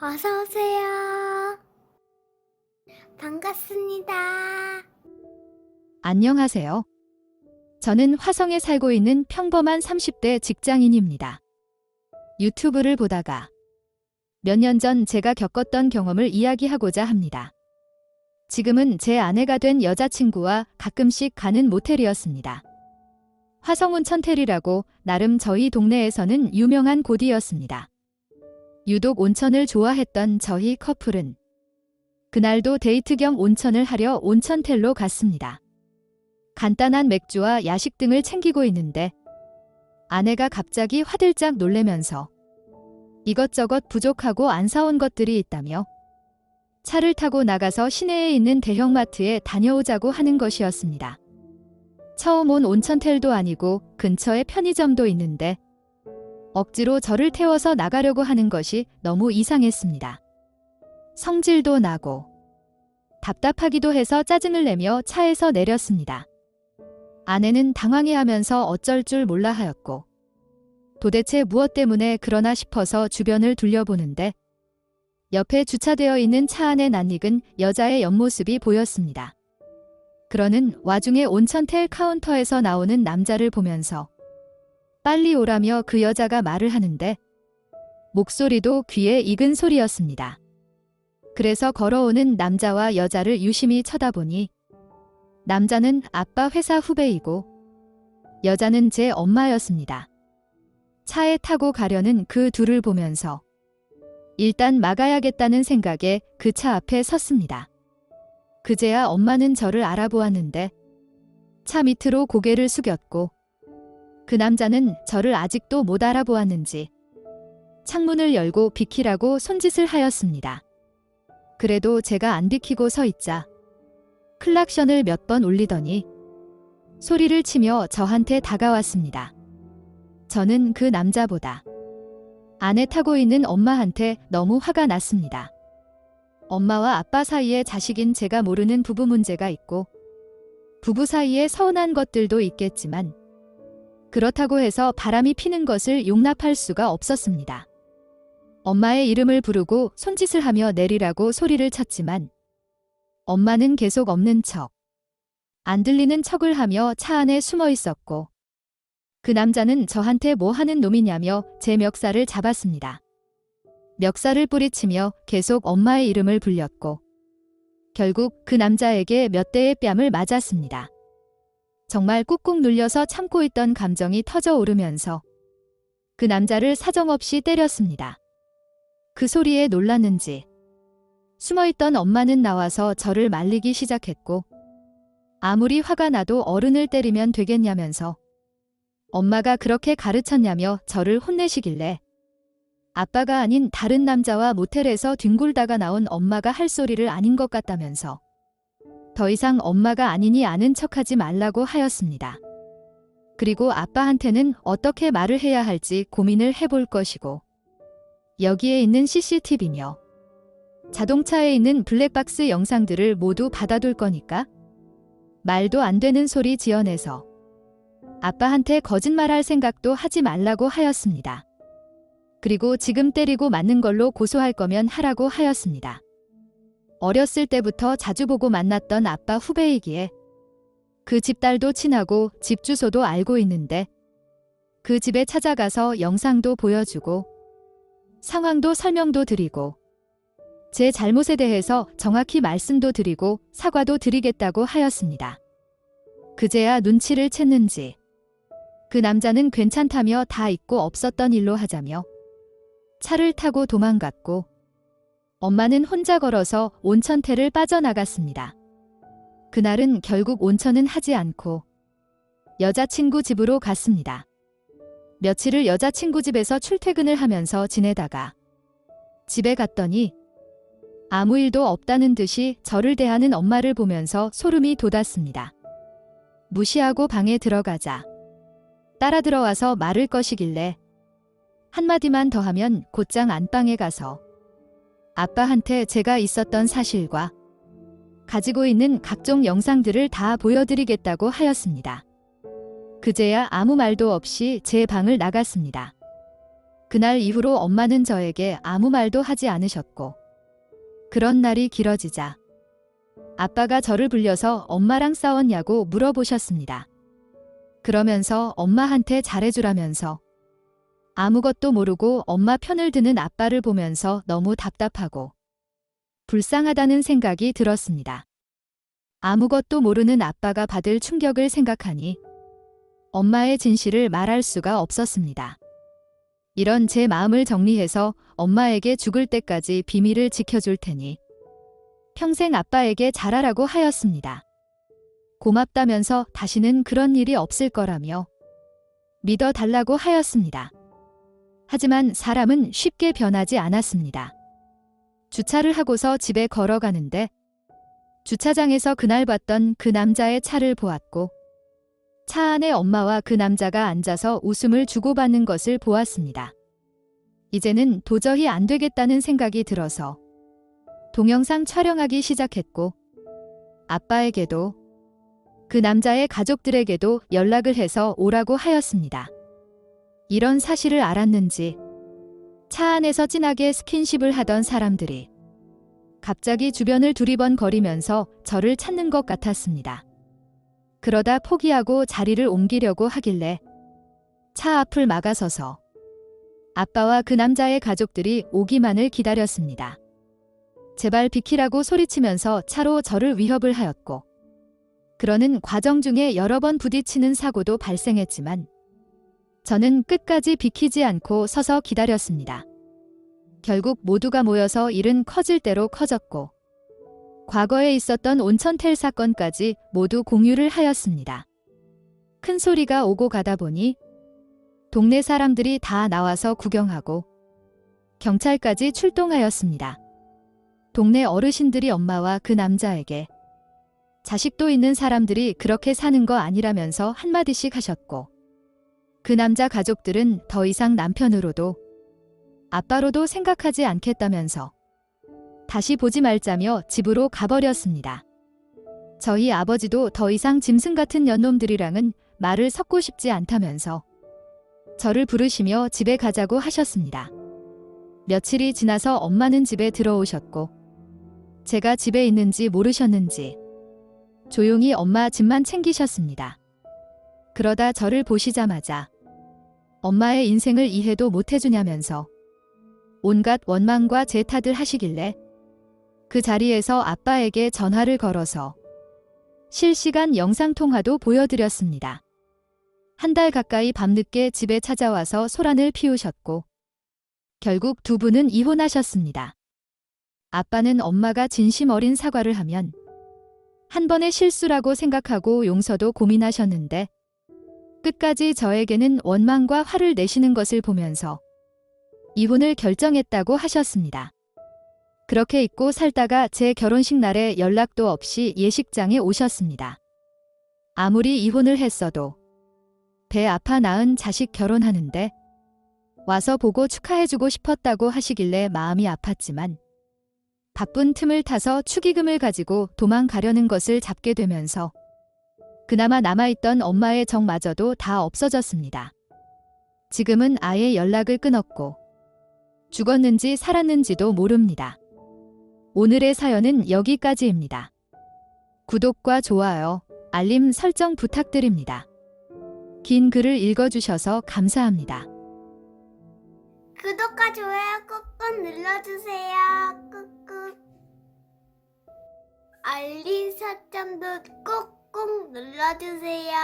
어서 오세요. 반갑습니다. 안녕하세요. 저는 화성에 살고 있는 평범한 30대 직장인입니다. 유튜브를 보다가 몇 년 전 제가 겪었던 경험을 이야기하고자 합니다. 지금은 제 아내가 된 여자친구와 가끔씩 가는 모텔이었습니다. 화성온천텔이라고 나름 저희 동네에서는 유명한 곳이었습니다. 유독 온천을 좋아했던 저희 커플은 그날도 데이트 겸 온천을 하려 온천텔로 갔습니다. 간단한 맥주와 야식 등을 챙기고 있는데 아내가 갑자기 화들짝 놀래면서 이것저것 부족하고 안 사온 것들이 있다며 차를 타고 나가서 시내에 있는 대형마트에 다녀오자고 하는 것이었습니다. 처음 온 온천텔도 아니고 근처에 편의점도 있는데 억지로 저를 태워서 나가려고 하는 것이 너무 이상했습니다. 성질도 나고 답답하기도 해서 짜증을 내며 차에서 내렸습니다. 아내는 당황해하면서 어쩔 줄 몰라 하였고 도대체 무엇 때문에 그러나 싶어서 주변을 둘러보는데 옆에 주차되어 있는 차 안에 낯익은 여자의 옆모습이 보였습니다. 그러는 와중에 온천텔 카운터에서 나오는 남자를 보면서 빨리 오라며 그 여자가 말을 하는데 목소리도 귀에 익은 소리였습니다. 그래서 걸어오는 남자와 여자를 유심히 쳐다보니 남자는 아빠 회사 후배이고 여자는 제 엄마였습니다. 차에 타고 가려는 그 둘을 보면서 일단 막아야겠다는 생각에 그 차 앞에 섰습니다. 그제야 엄마는 저를 알아보았는데 차 밑으로 고개를 숙였고 그 남자는 저를 아직도 못 알아보았는지 창문을 열고 비키라고 손짓을 하였습니다. 그래도 제가 안 비키고 서 있자 클락션을 몇 번 울리더니 소리를 치며 저한테 다가왔습니다. 저는 그 남자보다 안에 타고 있는 엄마한테 너무 화가 났습니다. 엄마와 아빠 사이에 자식인 제가 모르는 부부 문제가 있고 부부 사이에 서운한 것들도 있겠지만 그렇다고 해서 바람이 피는 것을 용납할 수가 없었습니다. 엄마의 이름을 부르고 손짓을 하며 내리라고 소리를 쳤지만 엄마는 계속 없는 척, 안 들리는 척을 하며 차 안에 숨어 있었고 그 남자는 저한테 뭐 하는 놈이냐며 제 멱살을 잡았습니다. 멱살을 뿌리치며 계속 엄마의 이름을 불렸고 결국 그 남자에게 몇 대의 뺨을 맞았습니다. 정말 꾹꾹 눌려서 참고 있던 감정이 터져 오르면서 그 남자를 사정없이 때렸습니다. 그 소리에 놀랐는지 숨어있던 엄마는 나와서 저를 말리기 시작했고 아무리 화가 나도 어른을 때리면 되겠냐면서 엄마가 그렇게 가르쳤냐며 저를 혼내시길래 아빠가 아닌 다른 남자와 모텔에서 뒹굴다가 나온 엄마가 할 소리를 아닌 것 같다면서 더 이상 엄마가 아니니 아는 척하지 말라고 하였습니다. 그리고 아빠한테는 어떻게 말을 해야 할지 고민을 해볼 것이고 여기에 있는 CCTV며 자동차에 있는 블랙박스 영상들을 모두 받아둘 거니까 말도 안 되는 소리 지어내서 아빠한테 거짓말할 생각도 하지 말라고 하였습니다. 그리고 지금 때리고 맞는 걸로 고소할 거면 하라고 하였습니다. 어렸을 때부터 자주 보고 만났던 아빠 후배이기에 그 집 딸도 친하고 집 주소도 알고 있는데 그 집에 찾아가서 영상도 보여주고 상황도 설명도 드리고 제 잘못에 대해서 정확히 말씀도 드리고 사과도 드리겠다고 하였습니다. 그제야 눈치를 챘는지 그 남자는 괜찮다며 다 잊고 없었던 일로 하자며 차를 타고 도망갔고 엄마는 혼자 걸어서 온천텔을 빠져나갔습니다. 그날은 결국 온천은 하지 않고 여자친구 집으로 갔습니다. 며칠을 여자친구 집에서 출퇴근을 하면서 지내다가 집에 갔더니 아무 일도 없다는 듯이 저를 대하는 엄마를 보면서 소름이 돋았습니다. 무시하고 방에 들어가자 따라 들어와서 말을 거시길래 한마디만 더 하면 곧장 안방에 가서 아빠한테 제가 있었던 사실과 가지고 있는 각종 영상들을 다 보여드리겠다고 하였습니다. 그제야 아무 말도 없이 제 방을 나갔습니다. 그날 이후로 엄마는 저에게 아무 말도 하지 않으셨고, 그런 날이 길어지자 아빠가 저를 불려서 엄마랑 싸웠냐고 물어보셨습니다. 그러면서 엄마한테 잘해주라면서 아무것도 모르고 엄마 편을 드는 아빠를 보면서 너무 답답하고 불쌍하다는 생각이 들었습니다. 아무것도 모르는 아빠가 받을 충격을 생각하니 엄마의 진실을 말할 수가 없었습니다. 이런 제 마음을 정리해서 엄마에게 죽을 때까지 비밀을 지켜줄 테니 평생 아빠에게 잘하라고 하였습니다. 고맙다면서 다시는 그런 일이 없을 거라며 믿어달라고 하였습니다. 하지만 사람은 쉽게 변하지 않았습니다. 주차를 하고서 집에 걸어가는데 주차장에서 그날 봤던 그 남자의 차를 보았고 차 안에 엄마와 그 남자가 앉아서 웃음을 주고받는 것을 보았습니다. 이제는 도저히 안 되겠다는 생각이 들어서 동영상 촬영하기 시작했고 아빠에게도 그 남자의 가족들에게도 연락을 해서 오라고 하였습니다. 이런 사실을 알았는지 차 안에서 진하게 스킨십을 하던 사람들이 갑자기 주변을 두리번거리면서 저를 찾는 것 같았습니다. 그러다 포기하고 자리를 옮기려고 하길래 차 앞을 막아서서 아빠와 그 남자의 가족들이 오기만을 기다렸습니다. 제발 비키라고 소리치면서 차로 저를 위협을 하였고 그러는 과정 중에 여러 번 부딪히는 사고도 발생했지만 저는 끝까지 비키지 않고 서서 기다렸습니다. 결국 모두가 모여서 일은 커질 대로 커졌고 과거에 있었던 온천텔 사건까지 모두 공유를 하였습니다. 큰 소리가 오고 가다 보니 동네 사람들이 다 나와서 구경하고 경찰까지 출동하였습니다. 동네 어르신들이 엄마와 그 남자에게 자식도 있는 사람들이 그렇게 사는 거 아니라면서 한마디씩 하셨고 그 남자 가족들은 더 이상 남편으로도 아빠로도 생각하지 않겠다면서 다시 보지 말자며 집으로 가버렸습니다. 저희 아버지도 더 이상 짐승 같은 년놈들이랑은 말을 섞고 싶지 않다면서 저를 부르시며 집에 가자고 하셨습니다. 며칠이 지나서 엄마는 집에 들어오셨고 제가 집에 있는지 모르셨는지 조용히 엄마 집만 챙기셨습니다. 그러다 저를 보시자마자 엄마의 인생을 이해도 못해주냐면서 온갖 원망과 제탓을 하시길래 그 자리에서 아빠에게 전화를 걸어서 실시간 영상통화도 보여드렸습니다. 한 달 가까이 밤늦게 집에 찾아와서 소란을 피우셨고 결국 두 분은 이혼하셨습니다. 아빠는 엄마가 진심 어린 사과를 하면 한 번의 실수라고 생각하고 용서도 고민하셨는데 끝까지 저에게는 원망과 화를 내시는 것을 보면서 이혼을 결정했다고 하셨습니다. 그렇게 잊고 살다가 제 결혼식 날에 연락도 없이 예식장에 오셨습니다. 아무리 이혼을 했어도 배 아파 낳은 자식 결혼하는데 와서 보고 축하해주고 싶었다고 하시길래 마음이 아팠지만 바쁜 틈을 타서 축의금을 가지고 도망가려는 것을 잡게 되면서 그나마 남아있던 엄마의 정마저도 다 없어졌습니다. 지금은 아예 연락을 끊었고 죽었는지 살았는지도 모릅니다. 오늘의 사연은 여기까지입니다. 구독과 좋아요, 알림 설정 부탁드립니다. 긴 글을 읽어주셔서 감사합니다. 구독과 좋아요 꾹꾹 눌러주세요. 꾹꾹. 알림 설정도 꾹꾹 눌러주세요.